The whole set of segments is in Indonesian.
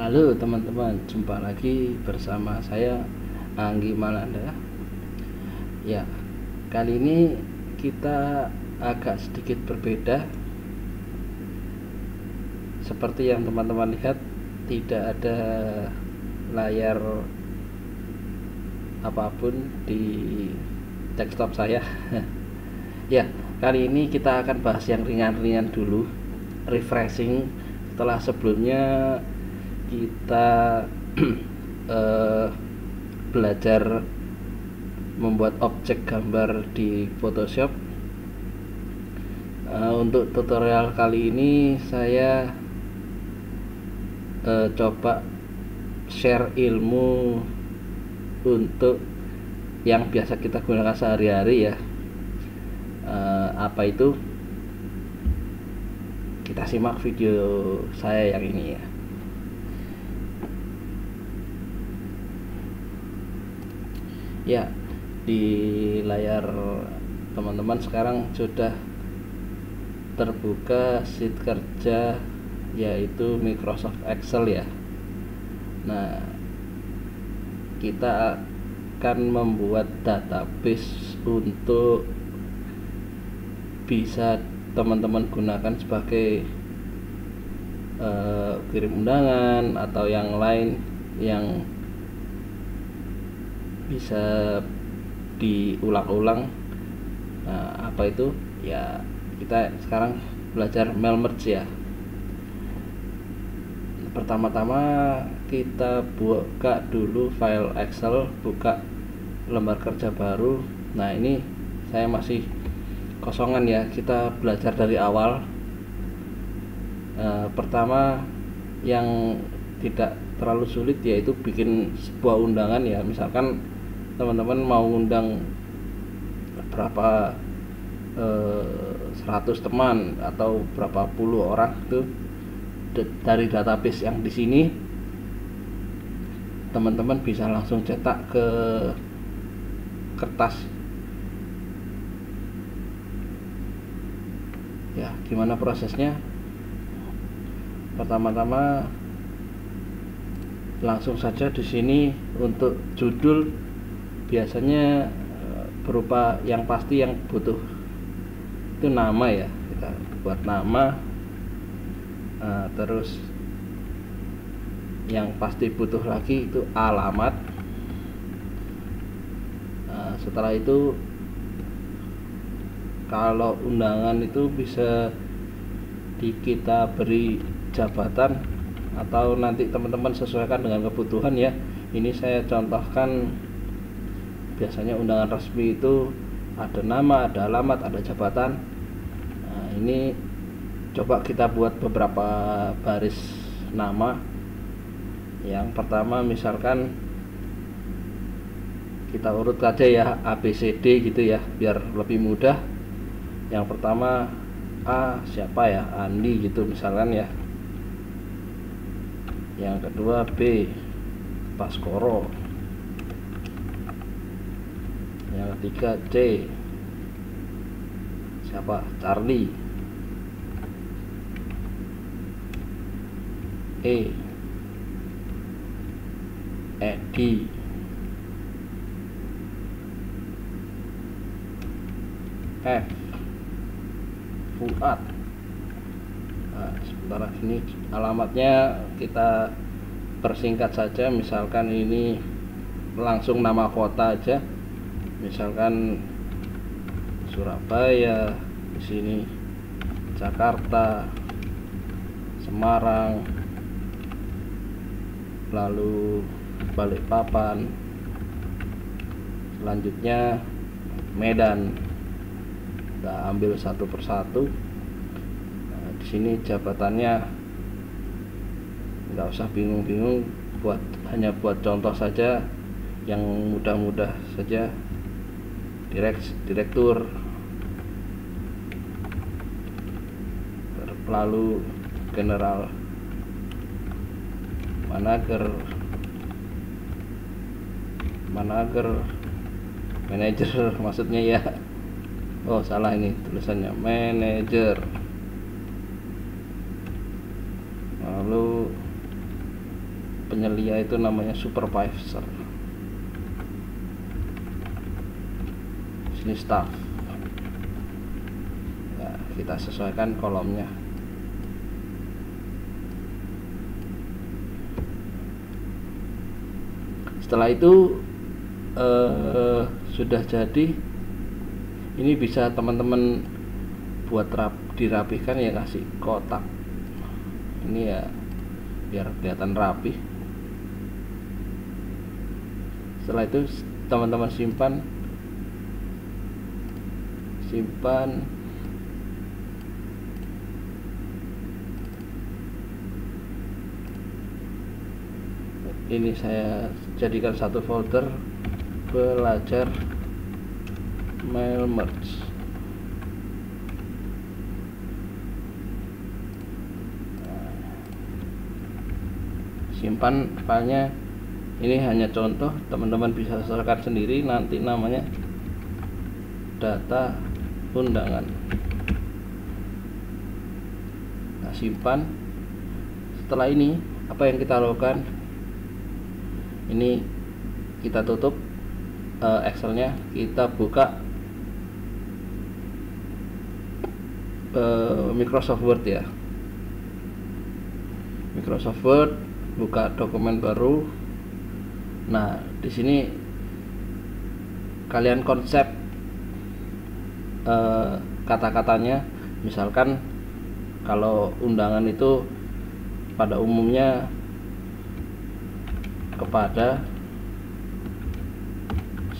Halo teman-teman, jumpa lagi bersama saya Anggi Malanda. Ya, kali ini kita agak sedikit berbeda. Seperti yang teman-teman lihat, tidak ada layar apapun di desktop saya. Ya, kali ini kita akan bahas yang ringan-ringan dulu, refreshing. Setelah sebelumnya kita belajar membuat objek gambar di Photoshop. Untuk tutorial kali ini saya coba share ilmu untuk yang biasa kita gunakan sehari-hari ya. Apa itu? Kita simak video saya yang ini ya. Ya, di layar teman-teman sekarang sudah terbuka sheet kerja, yaitu Microsoft Excel ya. Nah, kita akan membuat database untuk bisa teman-teman gunakan sebagai kirim undangan atau yang lain yang bisa diulang-ulang. Nah, apa itu? Ya, kita sekarang belajar mail merge ya. Pertama-tama kita buka dulu file Excel, buka lembar kerja baru. Nah, ini saya masih kosongan ya, kita belajar dari awal. Pertama yang tidak terlalu sulit yaitu bikin sebuah undangan ya. Misalkan teman-teman mau undang berapa 100 teman atau berapa puluh orang, itu dari database yang di sini teman-teman bisa langsung cetak ke kertas ya. Gimana prosesnya? Pertama-tama langsung saja di sini untuk judul biasanya berupa yang pasti yang butuh itu nama ya, kita buat nama. Terus yang pasti butuh lagi itu alamat. Setelah itu kalau undangan itu bisa kita beri jabatan atau nanti teman-teman sesuaikan dengan kebutuhan ya. Ini saya contohkan, biasanya undangan resmi itu ada nama, ada alamat, ada jabatan. Nah, ini coba kita buat beberapa baris nama. Yang pertama misalkan kita urut aja ya, ABCD gitu ya, biar lebih mudah. Yang pertama A siapa ya, Andi gitu misalkan ya. Yang kedua B Baskoro. Yang ketiga C siapa, Charlie. E Edi. F Fuad. Nah, sementara ini alamatnya kita persingkat saja, misalkan ini langsung nama kota aja, misalkan Surabaya, di sini Jakarta, Semarang, lalu Balikpapan, selanjutnya Medan. Kita ambil satu persatu. Nah, di sini jabatannya nggak usah bingung-bingung, hanya buat contoh saja yang mudah-mudah saja. Direktur, lalu general manager, manajer maksudnya ya. Oh salah, ini tulisannya manajer. Lalu penyelia itu namanya supervisor, sini staff. Ya, kita sesuaikan kolomnya. Setelah itu sudah jadi. Ini bisa teman-teman buat dirapihkan ya, kasih kotak ini ya biar kelihatan rapi. Setelah itu teman-teman simpan ini saya jadikan satu folder belajar mail merge. Simpan filenya. Ini hanya contoh, teman-teman bisa sesuaikan sendiri. Nanti namanya data undangan. Nah, simpan. Setelah ini apa yang kita lakukan? Ini kita tutup Excelnya, kita buka Microsoft Word ya. Microsoft Word, buka dokumen baru. Nah, di sini kalian konsep kata-katanya. Misalkan kalau undangan itu pada umumnya kepada,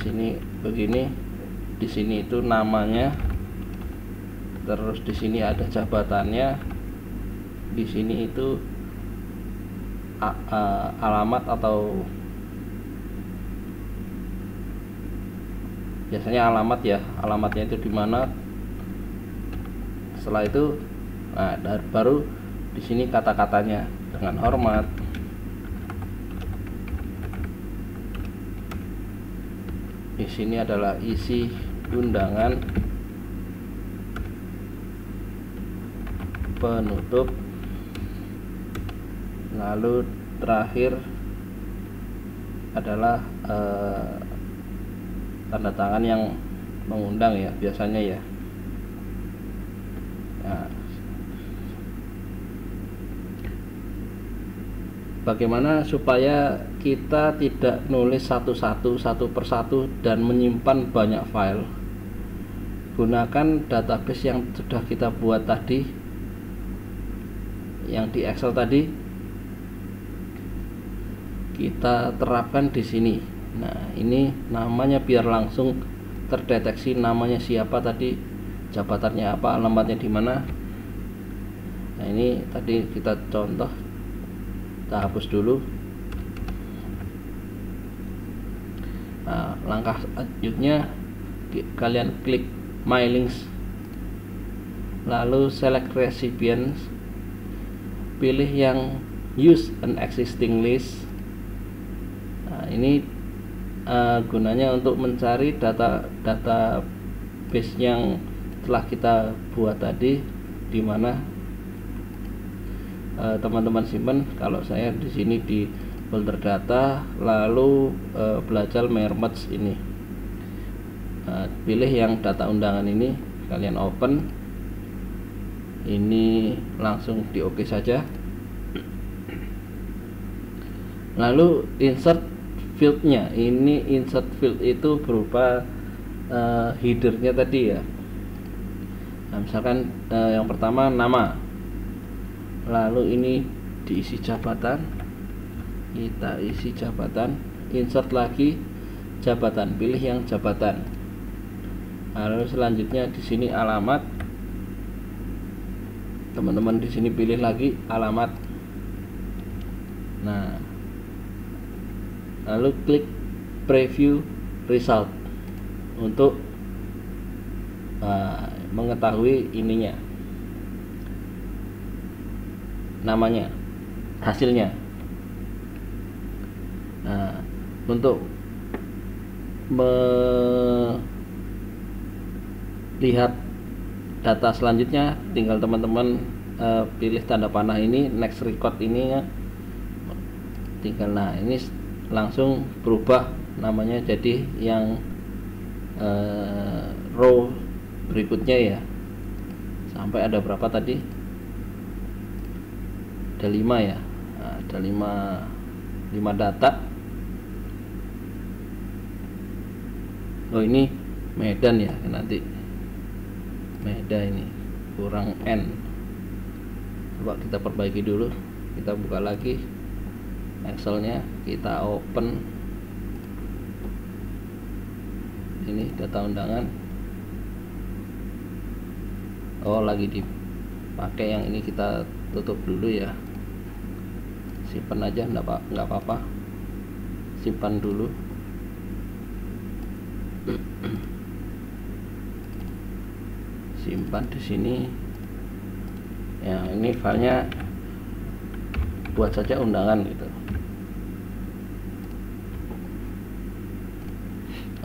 sini begini, di sini itu namanya, terus di sini ada jabatannya, di sini itu alamat atau biasanya alamat ya, alamatnya itu di mana. Setelah itu, nah baru di sini kata-katanya dengan hormat. Di sini adalah isi undangan, penutup, lalu terakhir adalah tanda tangan yang mengundang ya, biasanya ya. Nah, bagaimana supaya kita tidak nulis satu persatu dan menyimpan banyak file? Gunakan database yang sudah kita buat tadi, yang di Excel tadi, kita terapkan di sini. Nah, ini namanya biar langsung terdeteksi namanya siapa tadi, jabatannya apa, alamatnya di mana. Nah, ini tadi kita contoh, kita hapus dulu. Nah, langkah selanjutnya kalian klik My Links, lalu select recipients, pilih yang use an existing list. Nah, ini gunanya untuk mencari database yang telah kita buat tadi, di mana teman-teman simpan. Kalau saya di sini di folder data, lalu belajar merge ini. Pilih yang data undangan ini, kalian open. Ini langsung di OK saja. Lalu insert fieldnya, ini insert field itu berupa headernya tadi ya. Nah, misalkan yang pertama nama, lalu ini diisi jabatan, kita isi jabatan, insert lagi jabatan, pilih yang jabatan. Lalu selanjutnya di sini alamat, teman-teman di sini pilih lagi alamat. Nah, lalu klik preview result untuk mengetahui ininya, namanya, hasilnya. Nah, untuk melihat data selanjutnya, tinggal teman-teman pilih tanda panah ini, next record ini ya. tinggal, nah ini langsung berubah namanya jadi yang row berikutnya ya. Sampai ada berapa tadi? Ada 5 ya. Nah, ada 5 data. Oh ini Medan ya, nanti Medan ini kurang N. Coba kita perbaiki dulu, kita buka lagi Excelnya, kita open ini data undangan. Oh lagi dipakai yang ini, kita tutup dulu ya, simpan aja, nggak apa-apa, simpan dulu. Simpan di sini ya, ini filenya buat saja undangan gitu.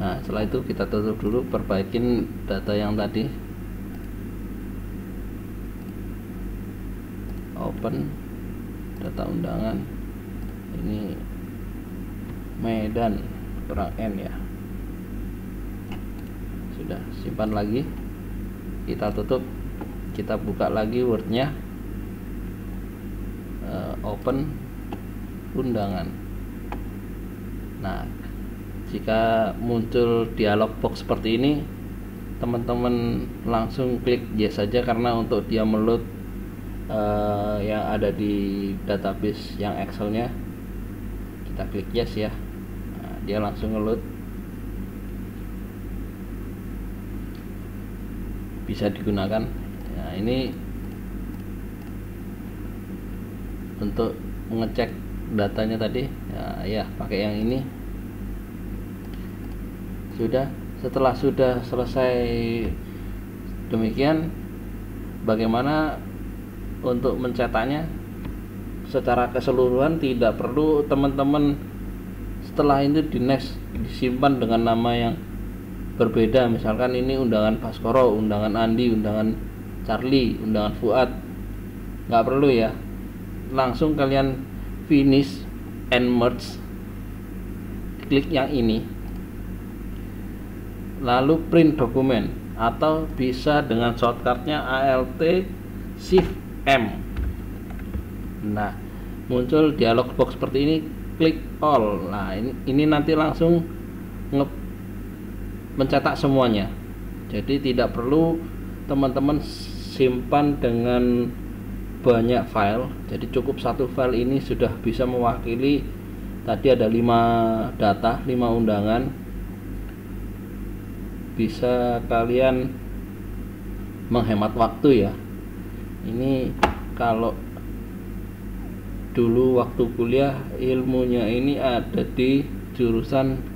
Nah setelah itu kita tutup dulu, perbaikin data yang tadi, open data undangan, ini Medan kurang N ya. Sudah, simpan lagi, kita tutup, kita buka lagi Wordnya, open undangan. Nah jika muncul dialog box seperti ini, teman-teman langsung klik yes saja, karena untuk dia meload yang ada di database yang Excelnya, kita klik yes ya. Nah, dia langsung ngeload, bisa digunakan. Nah ini untuk mengecek datanya tadi ya, pakai yang ini. Setelah sudah selesai demikian, bagaimana untuk mencetaknya secara keseluruhan? Tidak perlu teman-teman setelah itu disimpan dengan nama yang berbeda, misalkan ini undangan Baskoro, undangan Andi, undangan Charlie, undangan Fuad, nggak perlu ya. Langsung kalian finish and merge, klik yang ini, lalu print dokumen, atau bisa dengan shortcutnya Alt Shift M. Nah muncul dialog box seperti ini, klik all. Nah ini nanti langsung mencetak semuanya, jadi tidak perlu teman-teman simpan dengan banyak file. Jadi cukup satu file ini sudah bisa mewakili. Tadi ada 5 data, 5 undangan, bisa kalian menghemat waktu ya. Ini kalau dulu waktu kuliah ilmunya ini ada di jurusan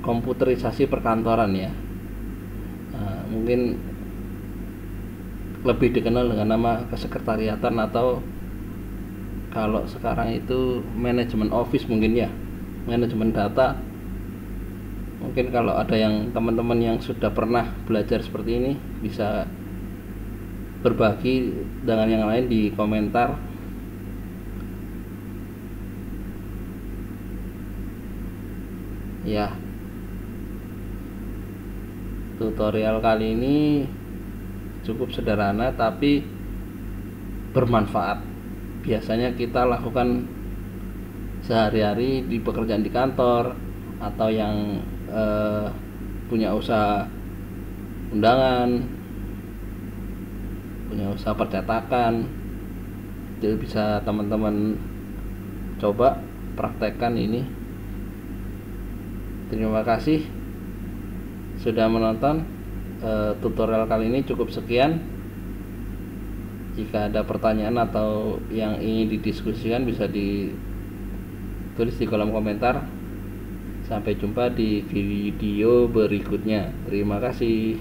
komputerisasi perkantoran ya. Nah, mungkin lebih dikenal dengan nama kesekretariatan, atau kalau sekarang itu manajemen office mungkin ya, manajemen data. Mungkin kalau ada yang teman-teman yang sudah pernah belajar seperti ini, bisa berbagi dengan yang lain di komentar. Ya, tutorial kali ini cukup sederhana tapi bermanfaat. Biasanya kita lakukan sehari-hari di pekerjaan di kantor, atau yang punya usaha undangan, punya usaha percetakan. Jadi bisa teman-teman coba praktekkan ini. Terima kasih sudah menonton. Tutorial kali ini cukup sekian. Jika ada pertanyaan atau yang ingin didiskusikan, bisa ditulis di kolom komentar. Sampai jumpa di video berikutnya. Terima kasih.